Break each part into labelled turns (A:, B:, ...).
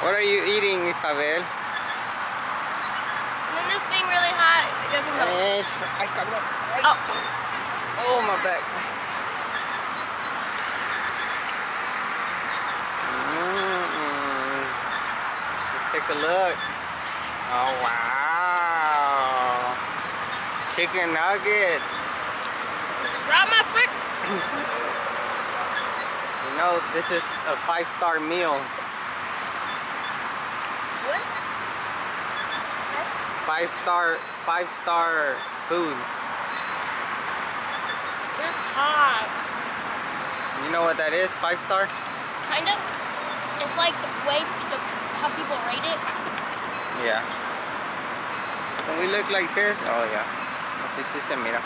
A: What are you eating, Isabel?
B: And then this being really hot, it doesn't go.
A: Oh, my back. Let's take a look. Oh, wow. Chicken nuggets.
B: Grab my foot.
A: You know, this is a 5-star meal.
B: What?
A: 5-star food.
B: It's hot.
A: You know what that is? 5-star?
B: Kind of. It's like the way how people rate it.
A: Yeah. When we look like this, oh yeah. Así sí se mira.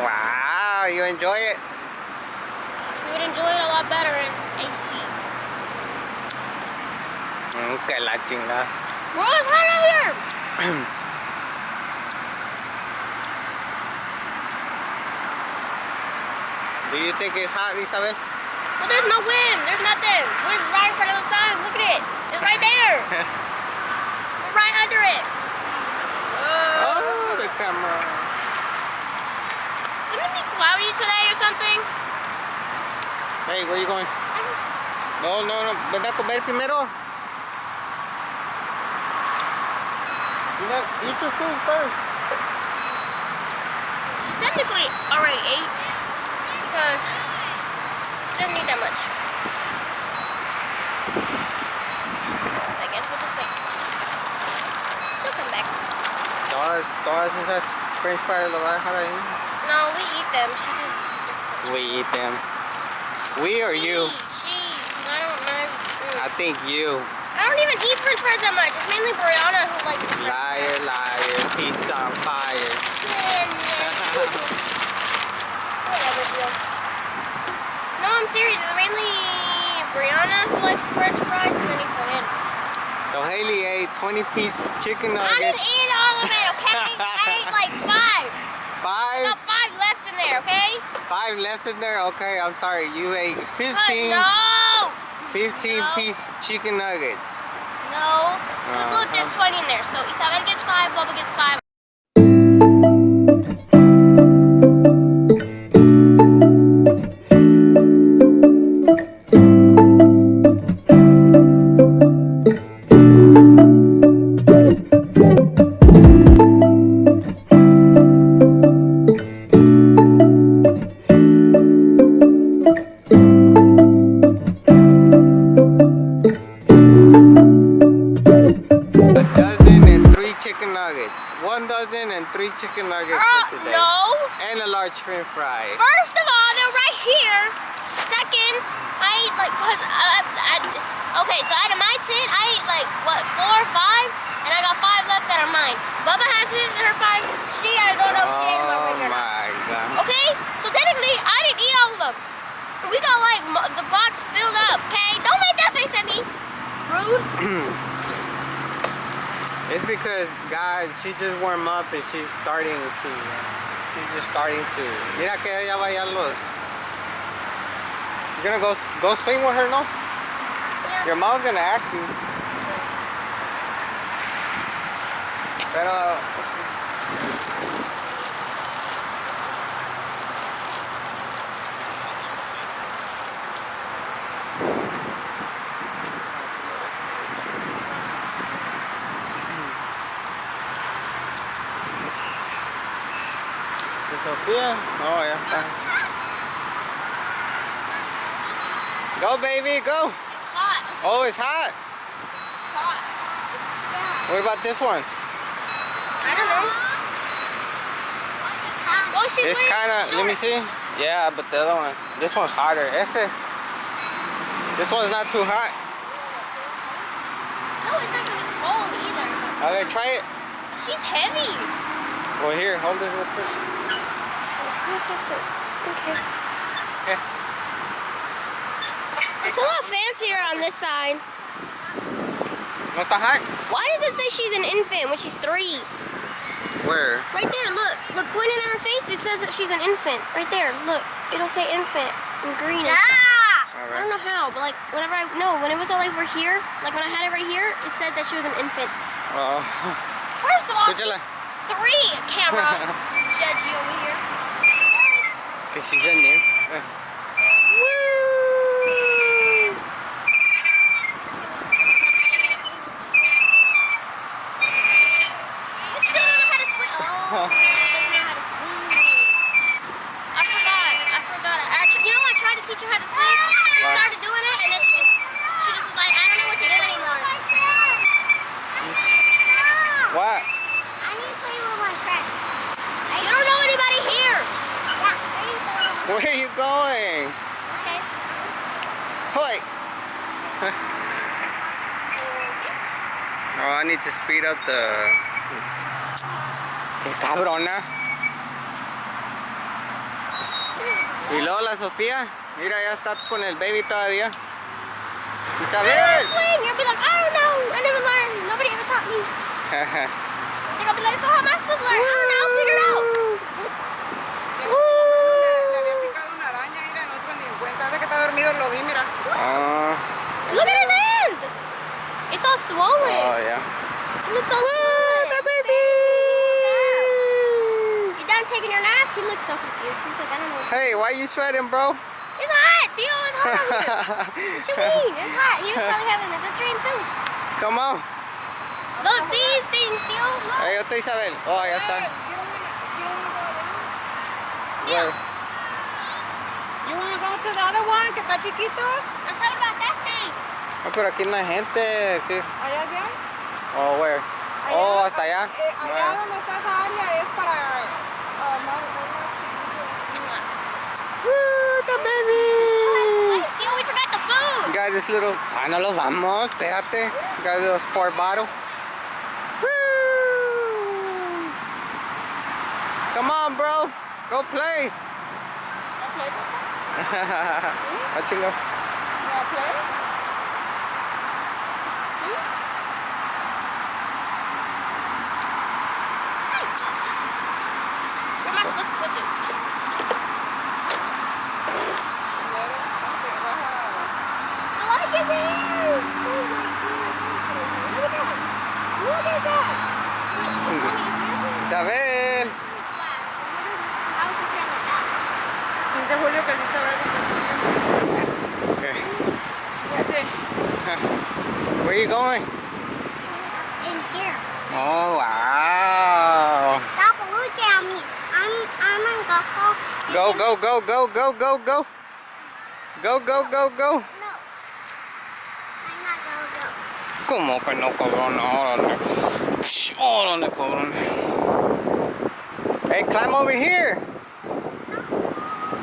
A: Wow, you enjoy it?
B: We would enjoy it a lot better in AC.
A: Que la chingada.
B: Bro, it's hot out here.
A: Do you think it's hot, Isabel?
B: Well, there's no wind. There's nothing. We're right in front of the sun. Look at it. It's right there. We're right under it.
A: Oh, the camera.
B: Didn't it be cloudy today or something?
A: Hey, where are you going? No. Ven a comer primero. Eat your food first.
B: She technically already ate because she doesn't eat that much. So I guess we'll just wait. She'll come back.
A: Todas esas french fries lo va a dejar ahí.
B: No, we eat them. She just...
A: We eat them. We or you?
B: She. I don't know.
A: I think you.
B: I don't even eat french fries that much. It's mainly Brianna who likes the french fries.
A: Liar. Pizza on fire.
B: Whatever, deal. No, I'm serious. It's mainly Brianna who likes the french fries and then Isabel.
A: So Haley ate 20-piece chicken
B: I
A: nuggets.
B: didn't eat all of it, okay? I ate like 5.
A: 5?
B: About 5 left in there, okay?
A: 5 left in there? Okay, I'm sorry. You ate 15.
B: No!
A: 15-piece chicken nuggets.
B: No. Because look, there's 20 in there. So Isabel gets 5, Bubba gets 5.
A: Chicken nuggets for today.
B: No.
A: And a large french fry.
B: First of all, they're right here. Second, I ate like, okay, so out of my 10, I ate like, what, 4 or 5? And I got 5 left that are mine. Bubba has her 5. I don't know if she ate them already or not.
A: Oh my God. Okay,
B: so technically, I didn't eat all of them. We got like, the box filled up, okay? Don't make that face at me. Rude.
A: It's because, guys, she just warmed up and she's just starting to. Mira que ella va a los. You're gonna go swing with her, no?
B: Yeah.
A: Your mom's gonna ask you. Pero. Sophia? Oh, ya está. Go, baby, go.
B: It's hot.
A: Oh, it's hot.
B: It's hot. Yeah.
A: What about this one?
B: I don't know. It's hot. Oh, she's
A: It's kind of, let me see. Yeah, but the other one, this one's hotter. This one's not too hot.
B: No, it's not going to be cold either.
A: Okay, try it.
B: She's heavy.
A: Well, here, hold this real quick.
B: I'm supposed to. Okay.
A: Okay.
B: It's a lot fancier on this side.
A: No está hot?
B: Why does it say she's an infant when she's 3?
A: Where?
B: Right there, look. Look, pointing at her face, it says that she's an infant. Right there, look. It'll say infant in green. I don't know how, but like whenever when it was all over here, like when I had it right here, it said that she was an infant.
A: Oh.
B: First of all, she's
A: Escúchala.
B: 3, camera. Judgy over here.
A: Because she's in there.
B: Oh, she doesn't know how to swim. I forgot. Actually, you know, I tried to teach her how to swim. She started doing it, and then she just was like, I don't know what to do anymore.
A: What?
C: I need to play with my friends.
B: You don't know anybody here.
C: Yeah,
A: Where are you going?
B: Okay.
A: Hoy! Oh, I need to speed up the... ¡Qué cabrona! Y luego la Sofía, mira, ya está con el baby todavía. Isabel!
B: Swing. You'll be like, I don't know. I never learned. Nobody ever taught me. Then I'll be like, so how am I supposed to learn? I don't know. I'll figure it out.
D: Le había picado una araña, mira, nosotros ni en cuenta. Ahora que está dormido lo vi, mira.
B: Look at his hand. It's all swollen.
A: Oh, yeah.
B: It looks all swollen. The baby. You done taking your nap? He looks so confused. He's like, I don't know.
A: Hey, why you sweating, bro?
B: It's hot, Theo. It's hot over here. What you mean? It's hot. He was probably having a good dream too.
A: Come on.
B: Look, these things, Theo. Look.
A: Ahí está Isabel. Oh, ya está.
B: Theo.
D: You want to go to the other one, que está chiquitos?
B: I'm talking about that thing.
A: Oh, pero aquí no hay gente. ¿Qué?
D: Allá sí hay.
A: Oh, where? Oh, hasta allá.
D: Allá donde está esa área es para...
A: The baby.
B: Wait, Theo, we forgot the food.
A: Got this little... Ah, no los vamos. Espérate. Got a little sport bottle. Woo. Come on, bro. Go play. Watch it go.
B: Where am I supposed to put this? I like it there. Oh my God. Look at that. Look at that. Look, mommy, if you're
A: Isabel.
B: I was just here like that.
D: Dice Julio que sí está verde, está chiquito.
A: Okay.
D: Ya sé.
A: Where are you going?
C: in here.
A: Oh, wow.
C: Stop looking at me. I'm on
A: Go, go, go, go, go, go, go. Go, go, go, go.
C: No. I'm not gonna go.
A: ¿Cómo que no, cabrón? Órale. Órale, cabrón. Hey, climb over here.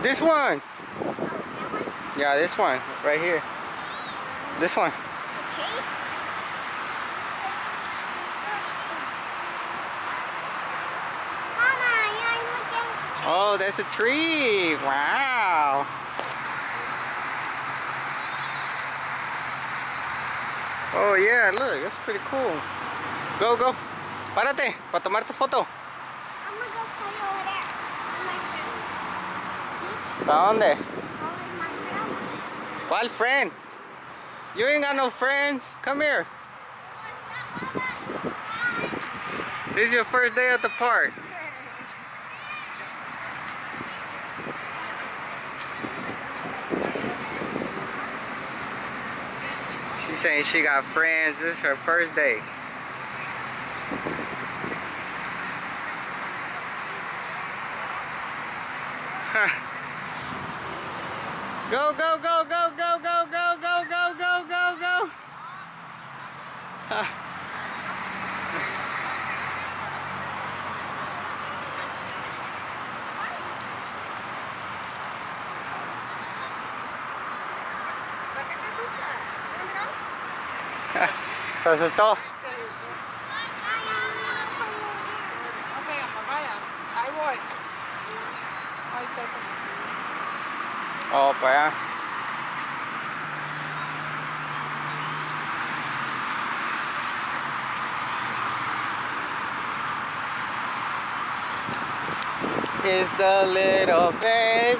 A: This one.
C: Oh, that one?
A: Yeah, this one. Right here. This one.
C: Okay. Mama, I'm looking.
A: Oh, there's a tree. Wow. Oh, yeah, look. That's pretty cool. Go, go. Párate para tomar tu foto.
C: I'm gonna go play over there with my friends. See?
A: ¿Para dónde?
C: All of my friends.
A: ¿Cuál friend? You ain't got no friends. Come here. This is your first day at the park. She's saying she got friends. This is her first day. Huh. Go, go, go, go, go, go, go, go, go, go, go, go. Huh. Se asustó.
D: Ok, mamá, vaya. Ahí voy. Ahí está.
A: Oh, para allá. is the little baby.